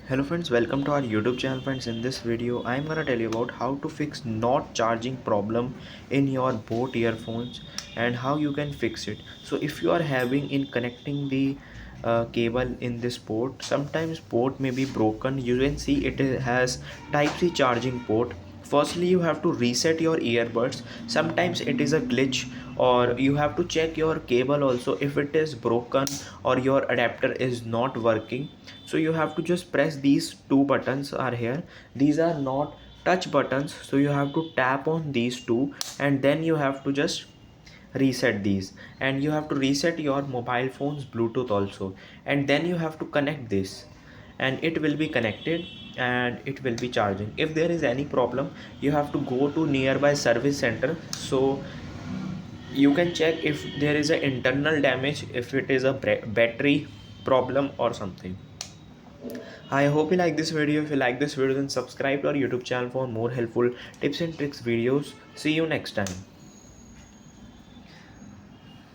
Hello friends, welcome to our YouTube channel. Friends, in this video I am gonna tell you about how to fix not charging problem in your Boat earphones and how you can fix it. So if you are having in connecting the cable in this port, sometimes port may be broken. You can see has type C charging port. Firstly, you have to reset your earbuds. Sometimes it is a glitch, or you have to check your cable also if it is broken or your adapter is not working. So you have to just press these two buttons are here. These are not touch buttons, so you have to tap on these two and then you have to just reset these, and you have to reset your mobile phone's Bluetooth also, and then you have to connect this and it will be connected and it will be charging. If there is any problem, you have to go to nearby service center, so you can check if there is an internal damage, if it is a battery problem or something. I hope you like this video. If you like this video, then subscribe to our YouTube channel for more helpful tips and tricks videos. See you next time.